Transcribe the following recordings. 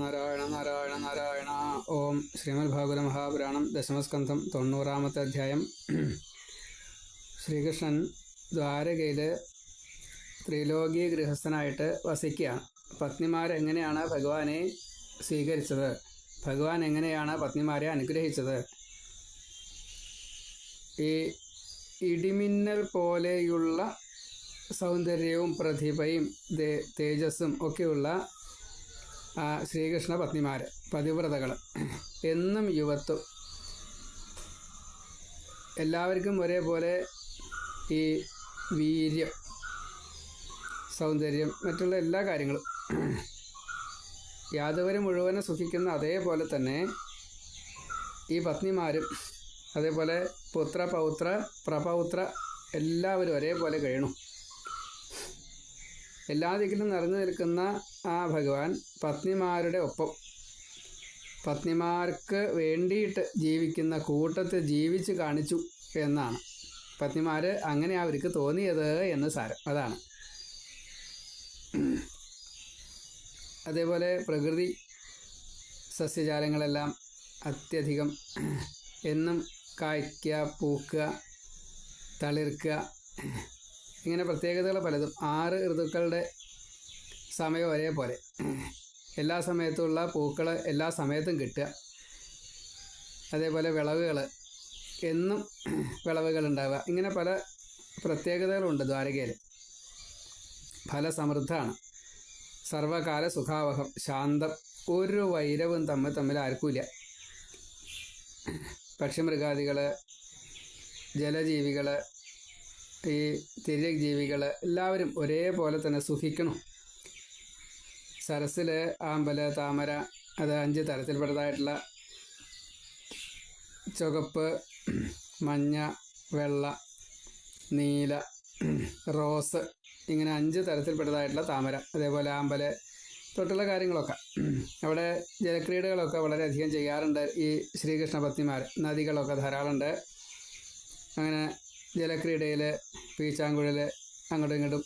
നാരായണ നാരായണ നാരായണ. ഓം ശ്രീമദ് ഭാഗവത മഹാപുരാണം ദശമസ്കന്ധം 90-ാമത്തെ അധ്യായം. ശ്രീകൃഷ്ണൻ ദ്വാരകയിൽ ത്രിലോകി ഗൃഹസ്ഥനായിട്ട് വസിക്കുകയാണ്. പത്നിമാരെങ്ങനെയാണ് ഭഗവാനെ സ്വീകരിച്ചത്, ഭഗവാൻ എങ്ങനെയാണ് പത്നിമാരെ അനുഗ്രഹിച്ചത്, ഈ ഇടിമിന്നൽ പോലെയുള്ള സൗന്ദര്യവും പ്രതിഭയും തേജസ്സും ഒക്കെയുള്ള ശ്രീകൃഷ്ണ പത്നിമാർ, പതിവ്രതകൾ, എന്നും യുവത്വം, എല്ലാവർക്കും ഒരേപോലെ ഈ വീര്യം, സൗന്ദര്യം, മറ്റുള്ള എല്ലാ കാര്യങ്ങളും യാദവർ മുഴുവനും സുഖിക്കുന്ന അതേപോലെ തന്നെ ഈ പത്നിമാരും അതേപോലെ പുത്ര പൗത്ര പ്രപൗത്ര എല്ലാവരും ഒരേപോലെ കഴിയണം. എല്ലാ ദിക്കിലും നിറഞ്ഞു നിൽക്കുന്ന ആ ഭഗവാൻ പത്നിമാരുടെ ഒപ്പം, പത്നിമാർക്ക് വേണ്ടിയിട്ട് ജീവിക്കുന്ന കൂട്ടത്തിൽ ജീവിച്ച് കാണിച്ചു എന്നാണ്. പത്നിമാർ അങ്ങനെ അവർക്ക് തോന്നിയത് എന്ന് സാരം, അതാണ്. അതേപോലെ പ്രകൃതി സസ്യജാലങ്ങളെല്ലാം അത്യധികം എന്നും കായ്ക്കുക, പൂക്കുക, തളിർക്കുക, ഇങ്ങനെ പ്രത്യേകതകൾ പലതും. 6 ഋതുക്കളുടെ സമയം ഒരേപോലെ, എല്ലാ സമയത്തുമുള്ള പൂക്കൾ എല്ലാ സമയത്തും കിട്ടുക. അതേപോലെ വിളവുകൾ, എന്നും വിളവുകൾ ഉണ്ടാവുക. ഇങ്ങനെ പല പ്രത്യേകതകളുണ്ട് ദ്വാരകയിൽ. ഫലസമൃദ്ധമാണ്, സർവകാല സുഖാവഹം, ശാന്തം, ഒരു വൈരവും തമ്മിൽ ആർക്കുമില്ല. പക്ഷിമൃഗാദികൾ, ജലജീവികൾ, ഈ തിര്യക് ജീവികൾ എല്ലാവരും ഒരേപോലെ തന്നെ സുഖിക്കണം. സരസിൽ ആമ്പൽ, താമര, അത് 5 തരത്തിൽപ്പെട്ടതായിട്ടുള്ള ചുവപ്പ്, മഞ്ഞ, വെള്ള, നീല, റോസ്, ഇങ്ങനെ 5 തരത്തിൽപ്പെട്ടതായിട്ടുള്ള താമര, അതേപോലെ ആമ്പൽ തൊട്ടുള്ള കാര്യങ്ങളൊക്കെ. അവിടെ ജലക്രീഡകളൊക്കെ വളരെയധികം ചെയ്യാറുണ്ട് ഈ ശ്രീകൃഷ്ണ പത്നിമാർ. നദികളൊക്കെ ധാരാളമുണ്ട്. അങ്ങനെ ജലക്രീഡയിൽ പീച്ചാങ്കുഴൽ അങ്ങോട്ടും ഇങ്ങോട്ടും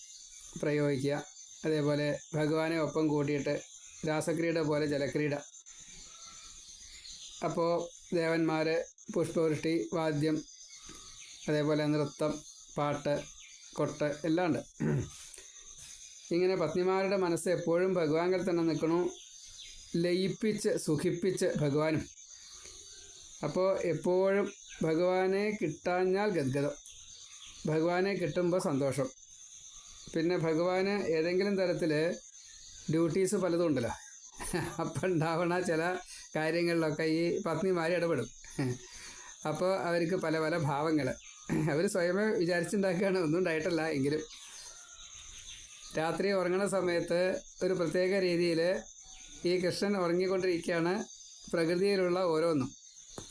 പ്രയോഗിക്കുക. അതേപോലെ ഭഗവാനെ ഒപ്പം കൂട്ടിയിട്ട് രാസക്രീഡ പോലെ ജലക്രീഡ. അപ്പോൾ ദേവന്മാർ പുഷ്പവൃഷ്ടി, വാദ്യം, അതേപോലെ നൃത്തം, പാട്ട്, കൊട്ട് എല്ലാം ഉണ്ട്. ഇങ്ങനെ പത്നിമാരുടെ മനസ്സ് എപ്പോഴും ഭഗവാനിൽ തന്നെ നിൽക്കണു, ലയിപ്പിച്ച് സുഖിപ്പിച്ച് ഭഗവാനും. അപ്പോൾ എപ്പോഴും ഭഗവാനെ കിട്ടാഞ്ഞാൽ ഗദ്ഗതം, ഭഗവാനെ കിട്ടുമ്പോൾ സന്തോഷം. പിന്നെ ഭഗവാന് ഏതെങ്കിലും തരത്തിൽ ഡ്യൂട്ടീസ് പലതും ഉണ്ടല്ലോ, അപ്പം ഉണ്ടാവണ ചില കാര്യങ്ങളിലൊക്കെ ഈ പത്നിമാർ ഇടപെടും. അപ്പോൾ അവർക്ക് പല പല ഭാവങ്ങൾ അവർ സ്വയമേ വിചാരിച്ചുണ്ടാക്കുകയാണ്, ഒന്നും ഉണ്ടായിട്ടല്ല. എങ്കിലും രാത്രി ഉറങ്ങണ സമയത്ത് ഒരു പ്രത്യേക രീതിയിൽ ഈ കൃഷ്ണൻ ഉറങ്ങിക്കൊണ്ടിരിക്കുകയാണ്. പ്രകൃതിയിലുള്ള ഓരോന്നും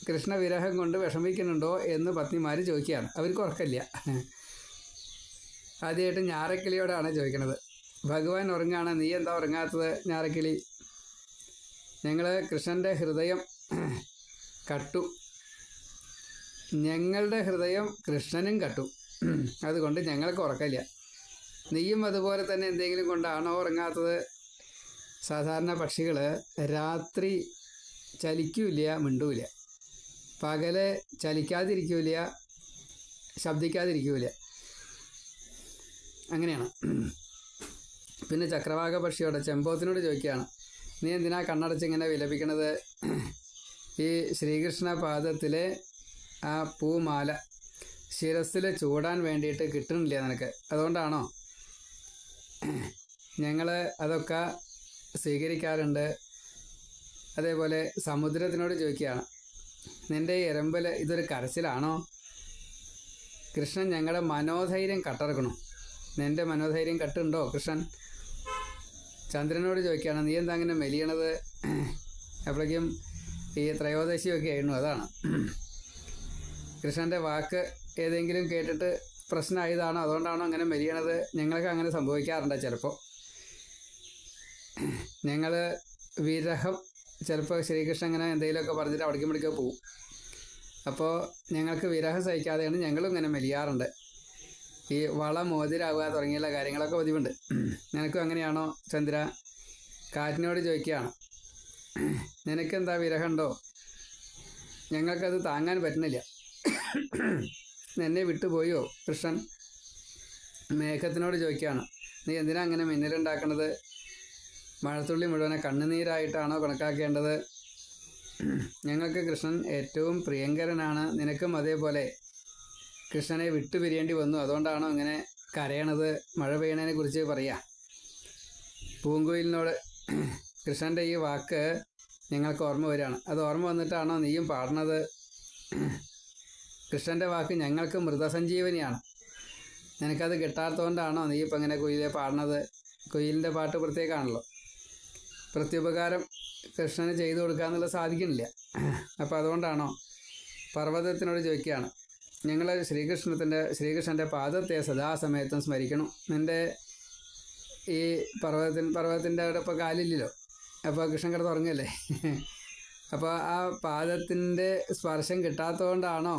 കൃഷ്ണവിരഹം കൊണ്ട് വിഷമിക്കുന്നുണ്ടോ എന്ന് പത്നിമാർ ചോദിക്കുകയാണ്. അവർക്ക് ഉറക്കമില്ല. ആദ്യമായിട്ട് ഞാറക്കിളിയോടാണ് ചോദിക്കണത്. ഭഗവാൻ ഉറങ്ങുകയാണ്, നീ എന്താ ഉറങ്ങാത്തത് ഞാറക്കിളി? ഞങ്ങൾ കൃഷ്ണൻ്റെ ഹൃദയം കട്ടു, ഞങ്ങളുടെ ഹൃദയം കൃഷ്ണനും കട്ടു, അതുകൊണ്ട് ഞങ്ങൾക്ക് ഉറക്കമില്ല. നീയും അതുപോലെ തന്നെ എന്തെങ്കിലും കൊണ്ടാണോ ഉറങ്ങാത്തത്? സാധാരണ പക്ഷികൾ രാത്രി ചലിക്കൂല, മിണ്ടൂല. പകല് ചലിക്കാതിരിക്കൂല, ശബ്ദിക്കാതിരിക്കൂല. അങ്ങനെയാണ്. പിന്നെ ചക്രവാക പക്ഷിയോട്, ചെമ്പോത്തിനോട് ചോദിക്കുകയാണ്, നീ എന്തിനാ കണ്ണടച്ചിങ്ങനെ വിലപിക്കണത്? ഈ ശ്രീകൃഷ്ണ പാദത്തിലെ ആ പൂമാല ശിരസ്സിൽ ചൂടാൻ വേണ്ടിയിട്ട് കിട്ടണില്ല നിനക്ക്, അതുകൊണ്ടാണോ? ഞങ്ങൾ അതൊക്കെ സ്വീകരിക്കാറുണ്ട്. അതേപോലെ സമുദ്രത്തിനോട് ചോദിക്കുകയാണ്, നിൻ്റെ എരമ്പൽ ഇതൊരു കരച്ചിലാണോ? കൃഷ്ണൻ ഞങ്ങളുടെ മനോധൈര്യം കട്ടിറക്കണം, നിൻ്റെ മനോധൈര്യം കട്ടുണ്ടോ കൃഷ്ണൻ? ചന്ദ്രനോട് ചോദിക്കുകയാണ്, നീ എന്താ അങ്ങനെ മെലിയണത്? അപ്പോഴേക്കും ഈ ത്രയോദശിയൊക്കെ ആയിരുന്നു, അതാണ്. കൃഷ്ണൻ്റെ വാക്ക് ഏതെങ്കിലും കേട്ടിട്ട് പ്രശ്നമായതാണോ, അതുകൊണ്ടാണോ അങ്ങനെ മെലിയണത്? ഞങ്ങൾക്ക് അങ്ങനെ സംഭവിക്കാറുണ്ട് ചിലപ്പോൾ. ഞങ്ങൾ വിരഹം, ചിലപ്പോൾ ശ്രീകൃഷ്ണൻ ഇങ്ങനെ എന്തെങ്കിലുമൊക്കെ പറഞ്ഞിട്ട് അവിടേക്കും ഇവിടേക്കോ പോവും. അപ്പോൾ ഞങ്ങൾക്ക് വിരഹം സഹിക്കാതെയാണ് ഞങ്ങളും ഇങ്ങനെ മെലിയാറുണ്ട്. ഈ വള മോതിരാവുക തുടങ്ങിയുള്ള കാര്യങ്ങളൊക്കെ പതിവുണ്ട്. നിനക്കും അങ്ങനെയാണോ ചന്ദ്ര? കാറ്റിനോട് ചോദിക്കുകയാണ്, നിനക്കെന്താ വിരഹമുണ്ടോ? ഞങ്ങൾക്കത് താങ്ങാൻ പറ്റുന്നില്ല. എന്നെ വിട്ടുപോയോ കൃഷ്ണൻ? മേഘത്തിനോട് ചോദിക്കുകയാണ്. നീ എന്തിനാ അങ്ങനെ മിന്നലുണ്ടാക്കണത്? മഴത്തുള്ളി മുഴുവനെ കണ്ണുനീരായിട്ടാണോ കണക്കാക്കേണ്ടത്? ഞങ്ങൾക്ക് കൃഷ്ണൻ ഏറ്റവും പ്രിയങ്കരനാണ്. നിനക്കും അതേപോലെ കൃഷ്ണനെ വിട്ടുപിരിയേണ്ടി വന്നു, അതുകൊണ്ടാണോ ഇങ്ങനെ കരയണത്? മഴ പെയ്യണതിനെ കുറിച്ച് പറയാം. പൂങ്കുയിലിനോട് കൃഷ്ണൻ്റെ ഈ വാക്ക് ഞങ്ങൾക്ക് ഓർമ്മ വരികയാണ്. അത് ഓർമ്മ വന്നിട്ടാണോ നീയും പാടണത്? കൃഷ്ണൻ്റെ വാക്ക് ഞങ്ങൾക്ക് മൃതസഞ്ജീവനിയാണ്. നിനക്കത് കിട്ടാത്തതുകൊണ്ടാണോ നീ ഇപ്പം ഇങ്ങനെ കുയിലെ പാടണത്? കുയിലിൻ്റെ പാട്ട് പ്രത്യേകമാണല്ലോ. പ്രത്യുപകാരം കൃഷ്ണന് ചെയ്തു കൊടുക്കുക എന്നുള്ളത് സാധിക്കുന്നില്ല. അപ്പോൾ അതുകൊണ്ടാണോ? പർവ്വതത്തിനോട് ചോദിക്കുകയാണ്. ഞങ്ങൾ ശ്രീകൃഷ്ണൻ്റെ പാദത്തെ സദാസമയത്തും സ്മരിക്കണം. നിൻ്റെ ഈ പർവ്വതത്തിൻ്റെ അവിടെ ഇപ്പോൾ കാലില്ലല്ലോ, അപ്പോൾ കൃഷ്ണൻ കിടന്ന് ഉറങ്ങല്ലേ. അപ്പോൾ ആ പാദത്തിൻ്റെ സ്പർശം കിട്ടാത്തതുകൊണ്ടാണോ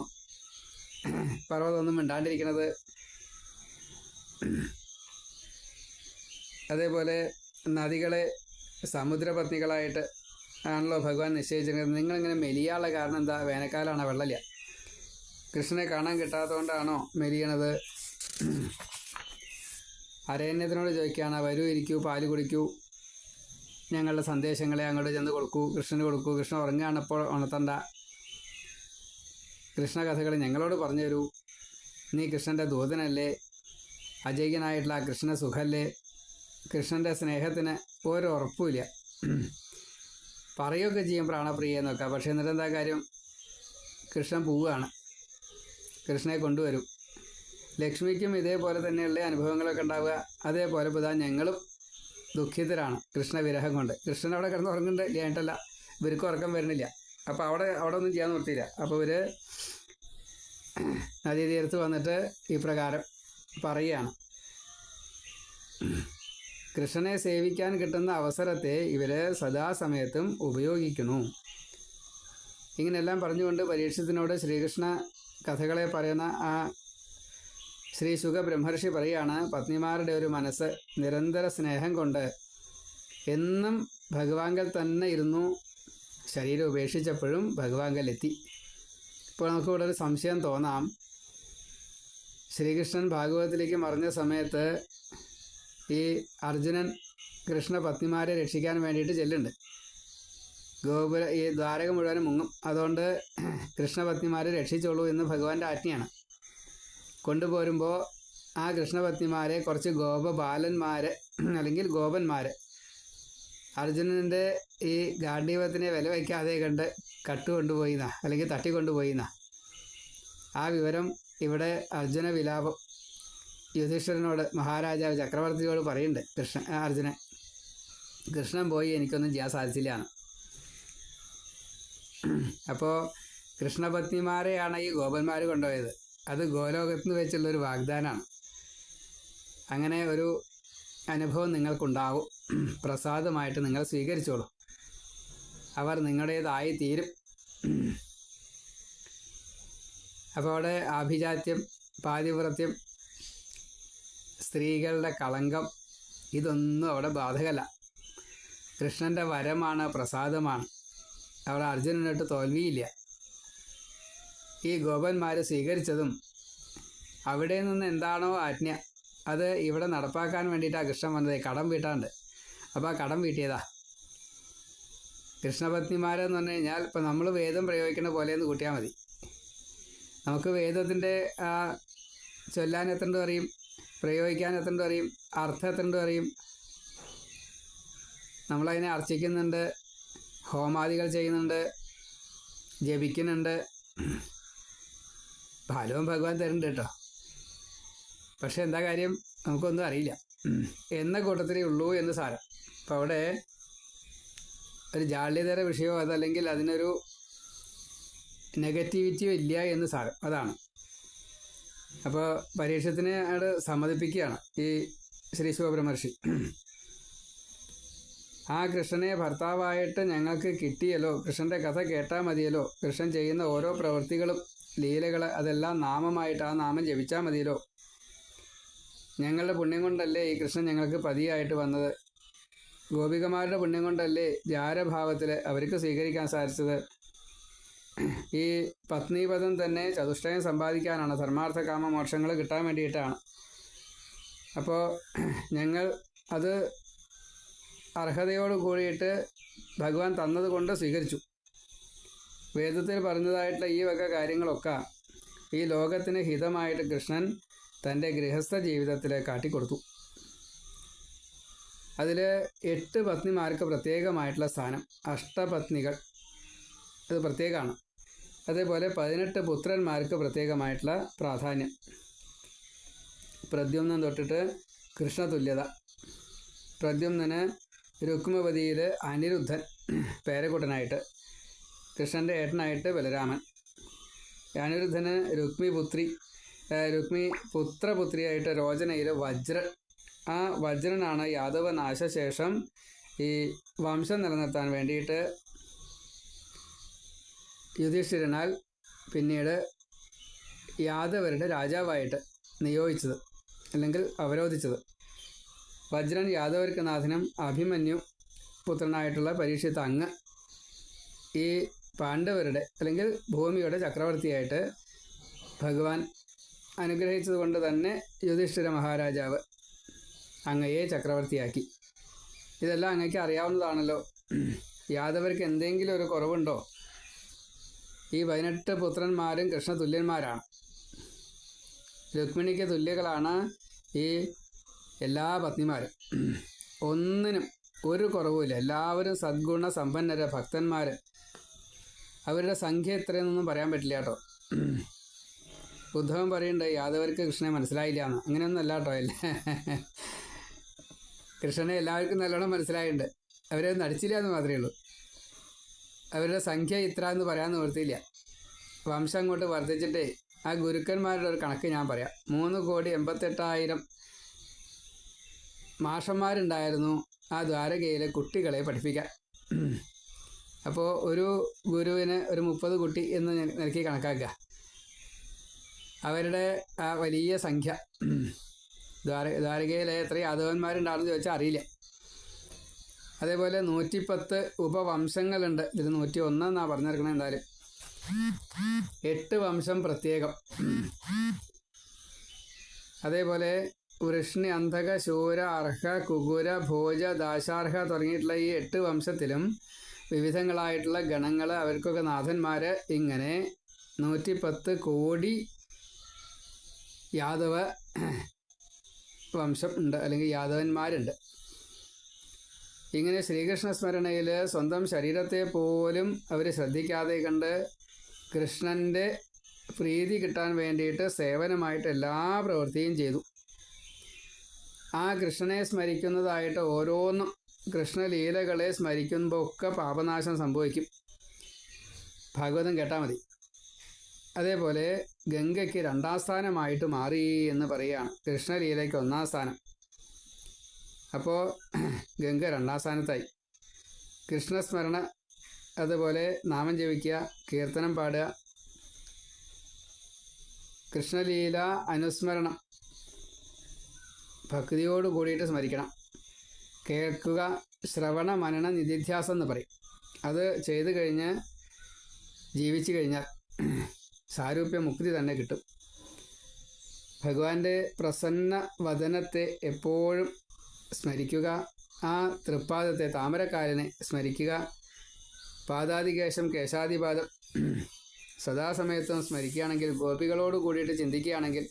പർവ്വതമൊന്നും മിണ്ടാണ്ടിരിക്കണത്? അതേപോലെ നദികളെ സമുദ്രപത്നികളായിട്ട് ആണല്ലോ ഭഗവാൻ നിശ്ചയിച്ചിരിക്കുന്നത്. നിങ്ങളിങ്ങനെ മെലിയാനുള്ള കാരണം എന്താ? വേനൽക്കാലമാണ്, വെള്ളമില്ല. കൃഷ്ണനെ കാണാൻ കിട്ടാത്തതുകൊണ്ടാണോ മെലിയണത്? അരണ്യത്തിനോട് ചോദിക്കുകയാണ്. വരൂ, ഇരിക്കൂ, പാല് കുടിക്കൂ, ഞങ്ങളുടെ സന്ദേശങ്ങളെ അങ്ങോട്ട് ചെന്ന് കൊടുക്കൂ, കൃഷ്ണന് കൊടുക്കൂ. കൃഷ്ണൻ ഉറങ്ങുകയാണ്, ഇപ്പോൾ ഉണർത്തണ്ട. കൃഷ്ണകഥകൾ ഞങ്ങളോട് പറഞ്ഞു തരൂ. നീ കൃഷ്ണൻ്റെ ദൂതനല്ലേ? അജയ്യനായിട്ടുള്ള ആ കൃഷ്ണ സുഖല്ലേ? കൃഷ്ണൻ്റെ സ്നേഹത്തിന് ഒരു ഉറപ്പുമില്ല. പറയുകയൊക്കെ ചെയ്യും പ്രാണപ്രിയെന്നൊക്കെ, പക്ഷേ എന്നിട്ട് എന്താ കാര്യം? കൃഷ്ണൻ പോവുകയാണ്. കൃഷ്ണനെ കൊണ്ടുവരും. ലക്ഷ്മിക്കും ഇതേപോലെ തന്നെയുള്ള അനുഭവങ്ങളൊക്കെ ഉണ്ടാവുക. അതേപോലെ ഇപ്പോൾ ഞങ്ങളും ദുഃഖിതരാണ് കൃഷ്ണവിരഹം കൊണ്ട്. കൃഷ്ണൻ അവിടെ കിടന്ന് ഉറങ്ങുന്നുണ്ട്, ഇല്ലായിട്ടല്ല, ഇവർക്ക് ഉറക്കം വരുന്നില്ല. അപ്പോൾ അവിടെ ഒന്നും ചെയ്യാൻ നിർത്തിയില്ല. അപ്പോൾ ഇവർ നദീതീരത്ത് വന്നിട്ട് ഈ പ്രകാരം പറയുകയാണ്. കൃഷ്ണനെ സേവിക്കാൻ കിട്ടുന്ന അവസരത്തെ ഇവർ സദാസമയത്തും ഉപയോഗിക്കുന്നു. ഇങ്ങനെയെല്ലാം പറഞ്ഞുകൊണ്ട് പരീക്ഷത്തിനോട് ശ്രീകൃഷ്ണ കഥകളെ പറയുന്ന ആ ശ്രീ ശുക ബ്രഹ്മർഷി പറയുകയാണ്. പത്നിമാരുടെ ഒരു മനസ്സ് നിരന്തര സ്നേഹം കൊണ്ട് എന്നും ഭഗവാങ്കൽ തന്നെ ഇരുന്നു. ശരീരം ഉപേക്ഷിച്ചപ്പോഴും ഭഗവാങ്കലെത്തി. ഇപ്പോൾ നമുക്കിവിടെ ഒരു സംശയം തോന്നാം. ശ്രീകൃഷ്ണൻ ഭാഗവതത്തിലേക്ക് മറിഞ്ഞ സമയത്ത് ഈ അർജുനൻ കൃഷ്ണ പത്നിമാരെ രക്ഷിക്കാൻ വേണ്ടിയിട്ട് ചെല്ലുന്നുണ്ട്. ഈ ദ്വാരക മുഴുവനും മുങ്ങും. അതുകൊണ്ട് കൃഷ്ണപത്നിമാരെ രക്ഷിച്ചോളൂ എന്ന് ഭഗവാന്റെ ആജ്ഞയാണ്. കൊണ്ടുപോരുമ്പോൾ ആ കൃഷ്ണപത്നിമാരെ കുറച്ച് ഗോപബാലന്മാർ അല്ലെങ്കിൽ ഗോപന്മാർ അർജുനൻ്റെ ഈ ഗാണ്ഡീവത്തിനെ വില വയ്ക്കാതെ കണ്ട് കട്ടുകൊണ്ടുപോയിന്നാ അല്ലെങ്കിൽ തട്ടിക്കൊണ്ടുപോയിന്നാ ആ വിവരം ഇവിടെ അർജുന വിലാപം യുധിഷ്ഠിരനോട് മഹാരാജാവ് ചക്രവർത്തിയോട് പറയുന്നുണ്ട്. കൃഷ്ണൻ പോയി എനിക്കൊന്നും ചെയ്യാൻ സാധിച്ചില്ല എന്ന്. അപ്പോൾ കൃഷ്ണപത്നിമാരെയാണ് ഈ ഗോപന്മാർ കൊണ്ടുപോയത്. അത് ഗോലോകത്ത് നിന്ന് വെച്ചുള്ളൊരു വാഗ്ദാനമാണ്. അങ്ങനെ ഒരു അനുഭവം നിങ്ങൾക്കുണ്ടാവും. പ്രസാദമായിട്ട് നിങ്ങൾ സ്വീകരിച്ചോളൂ. അവർ നിങ്ങളുടേതായി തീരും. അപ്പോൾ അവിടെ ആഭിജാത്യം, പാതിവ്രത്യം, സ്ത്രീകളുടെ കളങ്കം ഇതൊന്നും അവിടെ ബാധകമല്ല. കൃഷ്ണൻ്റെ വരമാണ്, പ്രസാദമാണ്. അവിടെ അർജുനനോട്ട് തോൽവിയില്ല. ഈ ഗോപന്മാർ സ്വീകരിച്ചതും അവിടെ നിന്ന് എന്താണോ ആജ്ഞ അത് ഇവിടെ നടപ്പാക്കാൻ വേണ്ടിയിട്ടാണ് കൃഷ്ണൻ വന്നത്. കടം വീട്ടാണ്ട്. അപ്പോൾ ആ കടം വീട്ടിയതാ. കൃഷ്ണപത്നിമാരെന്ന് പറഞ്ഞു കഴിഞ്ഞാൽ ഇപ്പം നമ്മൾ വേദം പ്രയോഗിക്കുന്ന പോലെയെന്ന് കൂട്ടിയാൽ മതി. നമുക്ക് വേദത്തിൻ്റെ ചൊല്ലാൻ എത്രണ്ട് അറിയും, പ്രയോഗിക്കാൻ എത്രണ്ട് അറിയും, അർത്ഥം എത്രണ്ട് അറിയും. നമ്മളതിനെ അർച്ചിക്കുന്നുണ്ട്, ഹോമാദികൾ ചെയ്യുന്നുണ്ട്, ജപിക്കുന്നുണ്ട്. ഫലവും ഭഗവാൻ തരുന്നുണ്ട് കേട്ടോ. പക്ഷെ എന്താ കാര്യം, നമുക്കൊന്നും അറിയില്ല എന്ന കൂട്ടത്തിലേ ഉള്ളൂ എന്ന് സാരം. അപ്പോൾ അവിടെ ഒരു ജാള്യതര വിഷയമോ അതല്ലെങ്കിൽ അതിനൊരു നെഗറ്റിവിറ്റിയോ ഇല്ല എന്ന് സാരം. അതാണ്. അപ്പോൾ പരീക്ഷത്തിനെ അവിടെ സമ്മതിപ്പിക്കുകയാണ് ഈ ശ്രീ ശുകബ്രഹ്മർഷി. ആ കൃഷ്ണനെ ഭർത്താവായിട്ട് ഞങ്ങൾക്ക് കിട്ടിയല്ലോ, കൃഷ്ണൻ്റെ കഥ കേട്ടാൽ മതിയല്ലോ, കൃഷ്ണൻ ചെയ്യുന്ന ഓരോ പ്രവൃത്തികളും ലീലകൾ അതെല്ലാം നാമമായിട്ട് ആ നാമം ജപിച്ചാൽ മതിയല്ലോ. ഞങ്ങളുടെ പുണ്യം കൊണ്ടല്ലേ ഈ കൃഷ്ണൻ ഞങ്ങൾക്ക് പതിയായിട്ട് വന്നത്. ഗോപികമാരുടെ പുണ്യം കൊണ്ടല്ലേ ജാരഭാവത്തിൽ അവർക്ക് സ്വീകരിക്കാൻ സാധിച്ചത്. ഈ പത്നീപദം തന്നെ ചതുഷ്ടയം സമ്പാദിക്കാനാണ്, ധർമാർത്ഥ കാമ മോക്ഷങ്ങൾ കിട്ടാൻ വേണ്ടിയിട്ടാണ്. അപ്പോൾ ഞങ്ങൾ അത് അർഹതയോട് കൂടിയിട്ട് ഭഗവാൻ തന്നതുകൊണ്ട് സ്വീകരിച്ചു. വേദത്തിൽ പറഞ്ഞതായിട്ടുള്ള ഈ വക കാര്യങ്ങളൊക്കെ ഈ ലോകത്തിന് ഹിതമായിട്ട് കൃഷ്ണൻ തൻ്റെ ഗൃഹസ്ഥ ജീവിതത്തിൽ കാട്ടിക്കൊടുത്തു. അതിൽ 8 പത്നിമാർക്ക് പ്രത്യേകമായിട്ടുള്ള സ്ഥാനം, അഷ്ടപത്നികൾ അത് പ്രത്യേകമാണ്. അതേപോലെ 18 പുത്രന്മാർക്ക് പ്രത്യേകമായിട്ടുള്ള പ്രാധാന്യം. പ്രദ്യുമ്നൻ തൊട്ടിട്ട് കൃഷ്ണതുല്യത. പ്രദ്യുമ്നന് രുക്മവതിയിൽ അനിരുദ്ധൻ പേരക്കുട്ടനായിട്ട്, കൃഷ്ണൻ്റെ ഏട്ടനായിട്ട് ബലരാമൻ. അനിരുദ്ധന് രുക്മി പുത്രപുത്രിയായിട്ട് രോചനയിൽ വജ്രൻ. ആ വജ്രനാണ് യാദവ നാശശേഷം ഈ വംശം നിലനിർത്താൻ വേണ്ടിയിട്ട് യുധിഷ്ഠിരനാൽ പിന്നീട് യാദവരുടെ രാജാവായിട്ട് നിയോഗിച്ചത്, അല്ലെങ്കിൽ അവരോധിച്ചത്. വജ്രൻ യാദവർക്ക് നാഥനും അഭിമന്യു പുത്രനായിട്ടുള്ള പരീക്ഷിത്ത് അങ്ങ് ഈ പാണ്ഡവരുടെ അല്ലെങ്കിൽ ഭൂമിയുടെ ചക്രവർത്തിയായിട്ട് ഭഗവാൻ അനുഗ്രഹിച്ചത് കൊണ്ട് തന്നെ യുധിഷ്ഠിര മഹാരാജാവ് അങ്ങയെ ചക്രവർത്തിയാക്കി. ഇതെല്ലാം അങ്ങയ്ക്ക് അറിയാവുന്നതാണല്ലോ. യാദവർക്ക് എന്തെങ്കിലും ഒരു കുറവുണ്ടോ? ഈ 18 പുത്രന്മാരും കൃഷ്ണ തുല്യന്മാരാണ്. രുക്മിണിക്ക് തുല്യകളാണ് ഈ എല്ലാ പത്നിമാരും. ഒന്നിനും ഒരു കുറവുമില്ല. എല്ലാവരും സദ്ഗുണ സമ്പന്നര ഭക്തന്മാർ. അവരുടെ സംഖ്യ എത്രയെന്നൊന്നും പറയാൻ പറ്റില്ല കേട്ടോ. ഉദ്ധവൻ പറയുന്നുണ്ട് യാദവർക്ക് കൃഷ്ണനെ മനസ്സിലായില്ല എന്ന്. അങ്ങനെയൊന്നും അല്ല കേട്ടോ. കൃഷ്ണനെ എല്ലാവർക്കും നല്ലോണം മനസ്സിലായിട്ടുണ്ട്. അവരെ നടിച്ചില്ല എന്ന് മാത്രമേ ഉള്ളൂ. അവരുടെ സംഖ്യ ഇത്ര എന്ന് പറയാൻ നിവൃത്തിയില്ല. വംശം അങ്ങോട്ട് വർദ്ധിച്ചിട്ടേ ആ ഗുരുക്കന്മാരുടെ ഒരു കണക്ക് ഞാൻ പറയാം. 3,88,000 മാഷന്മാരുണ്ടായിരുന്നു ആ ദ്വാരകയിലെ കുട്ടികളെ പഠിപ്പിക്കാൻ. അപ്പോൾ ഒരു ഗുരുവിന് ഒരു 30 കുട്ടി എന്ന് നിലയ്ക്ക് കണക്കാക്കുക. അവരുടെ ആ വലിയ സംഖ്യ. ദ്വാരകയിലെ എത്ര യാദവന്മാരുണ്ടാണെന്ന് ചോദിച്ചാൽ അറിയില്ല. അതേപോലെ 110 ഉപവംശങ്ങളുണ്ട്. ഇതിൽ 101 എന്നാണ് പറഞ്ഞിരിക്കണത്. എന്തായാലും 8 വംശം പ്രത്യേകം. അതേപോലെ വൃഷ്ണി, അന്ധക, ശൂര, അർഹ, കുകുര, ഭോജ, ദാശാർഹ തുടങ്ങിയിട്ടുള്ള ഈ 8 വംശത്തിലും വിവിധങ്ങളായിട്ടുള്ള ഗണങ്ങൾ, അവർക്കൊക്കെ നാഥന്മാർ, ഇങ്ങനെ 110 കോടി യാദവ വംശം ഉണ്ട്, അല്ലെങ്കിൽ യാദവന്മാരുണ്ട്. ഇങ്ങനെ ശ്രീകൃഷ്ണ സ്മരണയിൽ സ്വന്തം ശരീരത്തെ പോലും അവർ ശ്രദ്ധിക്കാതെ കണ്ട് കൃഷ്ണൻ്റെ പ്രീതി കിട്ടാൻ വേണ്ടിയിട്ട് സേവനമായിട്ട് എല്ലാ പ്രവൃത്തിയും ചെയ്തു. ആ കൃഷ്ണനെ സ്മരിക്കുന്നതായിട്ട് ഓരോന്നും കൃഷ്ണലീലകളെ സ്മരിക്കുമ്പോൾ ഒക്കെ പാപനാശം സംഭവിക്കും. ഭാഗവതം കേട്ടാൽ മതി. അതേപോലെ ഗംഗയ്ക്ക് 2ാം സ്ഥാനമായിട്ട് മാറി എന്ന് പറയുകയാണ്. കൃഷ്ണലീലയ്ക്ക് 1ാം സ്ഥാനം. അപ്പോൾ ഗംഗ 2ാം സ്ഥാനത്തായി. കൃഷ്ണസ്മരണ, അതുപോലെ നാമം ജപിക്കുക, കീർത്തനം പാടുക, കൃഷ്ണലീല അനുസ്മരണം ഭക്തിയോട് കൂടിയിട്ട് സ്മരിക്കണം. കേൾക്കുക, ശ്രവണ മനന നിധിധ്യാസം എന്ന് പറയും. അത് ചെയ്തു കഴിഞ്ഞ് ജീവിച്ചു കഴിഞ്ഞാൽ സാരൂപ്യ മുക്തി തന്നെ കിട്ടും. ഭഗവാന്റെ പ്രസന്ന വദനത്തെ എപ്പോഴും സ്മരിക്കുക. ആ തൃപ്പാദത്തെ, താമരക്കാലിനെ സ്മരിക്കുക. പാദാദികേശം, കേശാദിപാദം സദാസമയത്തും സ്മരിക്കുകയാണെങ്കിൽ, ഗോപികളോട് കൂടിയിട്ട് ചിന്തിക്കുകയാണെങ്കിൽ,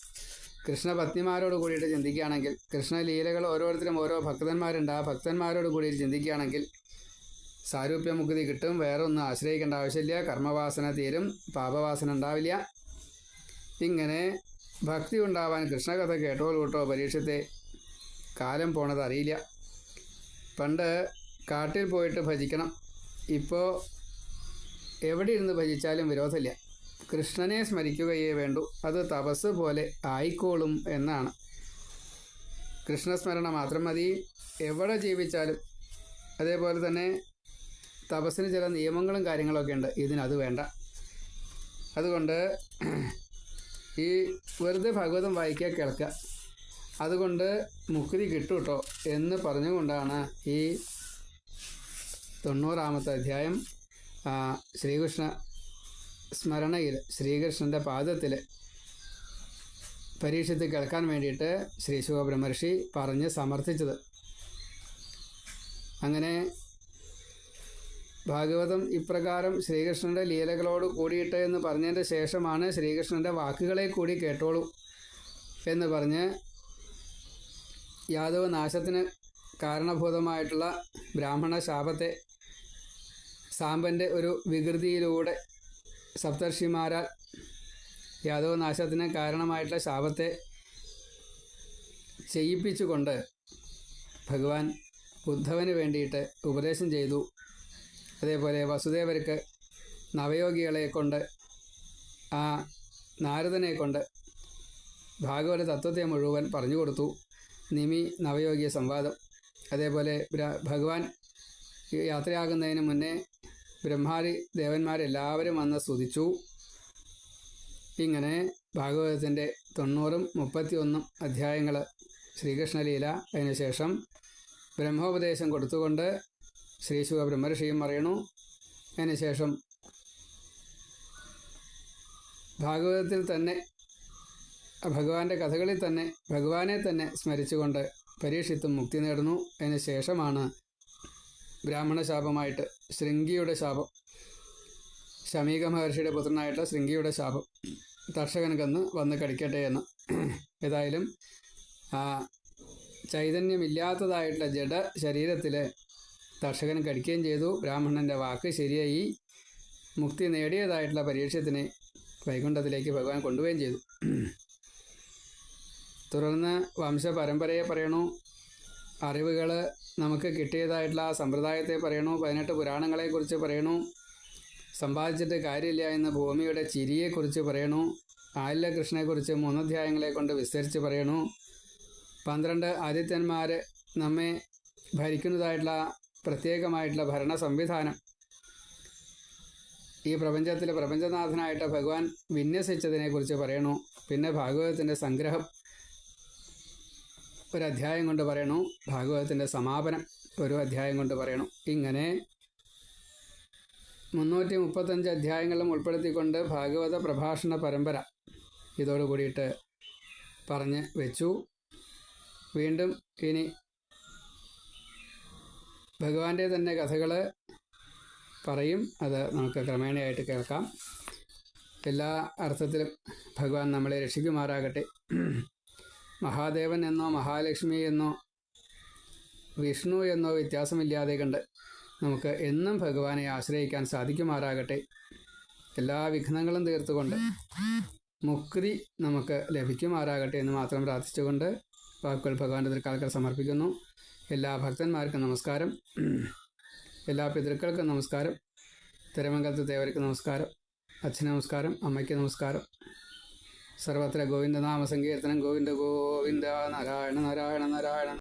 കൃഷ്ണപത്നിമാരോട് കൂടിയിട്ട് ചിന്തിക്കുകയാണെങ്കിൽ, കൃഷ്ണലീലകൾ ഓരോരുത്തരും ഓരോ ഭക്തന്മാരുണ്ട്, ആ ഭക്തന്മാരോട് കൂടിയിട്ട് ചിന്തിക്കുകയാണെങ്കിൽ സാരൂപ്യമുക്തി കിട്ടും. വേറെ ഒന്നും ആശ്രയിക്കേണ്ട ആവശ്യമില്ല. കർമ്മവാസന തീരും, പാപവാസന ഉണ്ടാവില്ല. ഇങ്ങനെ ഭക്തി ഉണ്ടാവാൻ കൃഷ്ണകഥ കേട്ടോ പരീക്ഷത്തെ കാലം പോണത് അറിയില്ല. പണ്ട് കാട്ടിൽ പോയിട്ട് ഭജിക്കണം. ഇപ്പോൾ എവിടെ ഇരുന്ന് ഭജിച്ചാലും വിരോധമില്ല. കൃഷ്ണനെ സ്മരിക്കുകയേ വേണ്ടൂ. അത് തപസ് പോലെ ആയിക്കോളും എന്നാണ്. കൃഷ്ണസ്മരണ മാത്രം മതി, എവിടെ ജീവിച്ചാലും. അതേപോലെ തന്നെ തപസ്സിന് ചില നിയമങ്ങളും കാര്യങ്ങളൊക്കെ ഉണ്ട്. ഇതിനത് വേണ്ട. അതുകൊണ്ട് ഈ വെറുതെ ഭാഗവതം വായിക്കുക, കേൾക്കുക, അതുകൊണ്ട് മുക്തി കിട്ടും കേട്ടോ എന്ന് പറഞ്ഞുകൊണ്ടാണ് ഈ 90-ാമത്തെ അധ്യായം ശ്രീകൃഷ്ണ സ്മരണയിൽ ശ്രീകൃഷ്ണൻ്റെ പാദത്തിൽ പരീക്ഷത്ത് കേൾക്കാൻ വേണ്ടിയിട്ട് ശ്രീ ശുകബ്രഹ്മർഷി പറഞ്ഞ് സമർത്ഥിച്ചത്. അങ്ങനെ ഭാഗവതം ഇപ്രകാരം ശ്രീകൃഷ്ണൻ്റെ ലീലകളോട് കൂടിയിട്ട് എന്ന് പറഞ്ഞതിൻ്റെ ശേഷമാണ് ശ്രീകൃഷ്ണൻ്റെ വാക്കുകളെ കൂടി കേട്ടോളൂ എന്ന് പറഞ്ഞ് യാദവ നാശത്തിന് കാരണഭൂതമായിട്ടുള്ള ബ്രാഹ്മണ ശാപത്തെ സാമ്പൻ്റെ ഒരു വികൃതിയിലൂടെ സപ്തർഷിമാരാൽ യാദവ നാശത്തിന് കാരണമായിട്ടുള്ള ശാപത്തെ ചെയ്യിപ്പിച്ചുകൊണ്ട് ഭഗവാൻ ഉദ്ധവന് വേണ്ടിയിട്ട് ഉപദേശം ചെയ്തു. അതേപോലെ വസുദേവർക്ക് നവയോഗികളെ കൊണ്ട് ആ നാരദനെ കൊണ്ട് ഭാഗവത തത്വത്തെ മുഴുവൻ പറഞ്ഞു കൊടുത്തു. നിമി നവയോഗിയ സംവാദം. അതേപോലെ ഭഗവാൻ യാത്രയാകുന്നതിന് മുന്നേ ബ്രഹ്മാദി ദേവന്മാരെല്ലാവരും വന്ന് സ്തുതിച്ചു. ഇങ്ങനെ ഭാഗവതത്തിൻ്റെ 90-ഉം 31-ഉം അധ്യായങ്ങൾ ശ്രീകൃഷ്ണലീല. അതിനുശേഷം ബ്രഹ്മോപദേശം കൊടുത്തുകൊണ്ട് ശ്രീ ശുകബ്രഹ്മർഷിയും പറയണു. അതിനുശേഷം ഭാഗവതത്തിൽ തന്നെ ഭഗവാന്റെ കഥകളിൽ തന്നെ ഭഗവാനെ തന്നെ സ്മരിച്ചുകൊണ്ട് പരീക്ഷിത്തും മുക്തി നേടുന്നു. അതിന് ശേഷമാണ് ബ്രാഹ്മണ ശാപമായിട്ട് ശൃംഗിയുടെ ശാപം, ശമീക മഹർഷിയുടെ പുത്രനായിട്ടുള്ള ശൃംഗിയുടെ ശാപം തർഷകനകന്ന് വന്ന് കടിക്കട്ടെ എന്ന്. ഏതായാലും ചൈതന്യമില്ലാത്തതായിട്ടുള്ള ജഡ ശരീരത്തിൽ തർഷകൻ കടിക്കുകയും ചെയ്തു. ബ്രാഹ്മണൻ്റെ വാക്ക് ശരിയായി. മുക്തി നേടിയതായിട്ടുള്ള പരീക്ഷത്തിനെ വൈകുണ്ഠത്തിലേക്ക് ഭഗവാൻ കൊണ്ടുപോവുകയും ചെയ്തു. തുടർന്ന് വംശപരമ്പരയെ പറയണു. അറിവുകൾ നമുക്ക് കിട്ടിയതായിട്ടുള്ള ആ സമ്പ്രദായത്തെ പറയണു. 18 പുരാണങ്ങളെക്കുറിച്ച് പറയണു. സമ്പാദിച്ചിട്ട് കാര്യമില്ല എന്ന ഭൂമിയുടെ ചിരിയെക്കുറിച്ച് പറയണു. ആയില്യകൃഷ്ണനെക്കുറിച്ച് 3 അധ്യായങ്ങളെ കൊണ്ട് വിസ്തരിച്ച് പറയണു. 12 ആദിത്യന്മാർ നമ്മെ ഭരിക്കുന്നതായിട്ടുള്ള പ്രത്യേകമായിട്ടുള്ള ഭരണ സംവിധാനം ഈ പ്രപഞ്ചത്തിൽ പ്രപഞ്ചനാഥനായിട്ട് ഭഗവാൻ വിന്യസിച്ചതിനെക്കുറിച്ച് പറയണു. പിന്നെ ഭാഗവതത്തിൻ്റെ സംഗ്രഹം ഒരധ്യായം കൊണ്ട് പറയണു. ഭാഗവതത്തിൻ്റെ സമാപനം ഒരു അധ്യായം കൊണ്ട് പറയണു. ഇങ്ങനെ 335 അധ്യായങ്ങളും ഉൾപ്പെടുത്തിക്കൊണ്ട് ഭാഗവത പ്രഭാഷണ പരമ്പര ഇതോടു കൂടിയിട്ട് പറഞ്ഞ് വെച്ചു. വീണ്ടും ഇനി ഭഗവാന്റെ തന്നെ കഥകൾ പറയും. അത് നമുക്ക് ക്രമേണയായിട്ട് കേൾക്കാം. എല്ലാ അർത്ഥത്തിലും ഭഗവാൻ നമ്മളെ രക്ഷിക്കുമാറാകട്ടെ. മഹാദേവൻ എന്നോ മഹാലക്ഷ്മി എന്നോ വിഷ്ണു എന്നോ വ്യത്യാസമില്ലാതെ കണ്ട് നമുക്ക് എന്നും ഭഗവാനെ ആശ്രയിക്കാൻ സാധിക്കുമാറാകട്ടെ. എല്ലാ വിഘ്നങ്ങളും തീർത്തുകൊണ്ട് മുക്തി നമുക്ക് ലഭിക്കുമാറാകട്ടെ എന്ന് മാത്രം പ്രാർത്ഥിച്ചുകൊണ്ട് വാക്കുകൾ ഭഗവാന്റെ തൃക്കാൽക്കൽ സമർപ്പിക്കുന്നു. എല്ലാ ഭക്തന്മാർക്കും നമസ്കാരം. എല്ലാ പിതൃക്കൾക്കും നമസ്കാരം. തിരുമംഗലത്ത് ദേവർക്ക് നമസ്കാരം. അച്ഛന് നമസ്കാരം. അമ്മയ്ക്ക് നമസ്കാരം. സർവത്ര ഗോവിന്ദനാമ സങ്കീർത്തനം. ഗോവിന്ദ ഗോവിന്ദ. നാരായണ നാരായണ നാരായണ.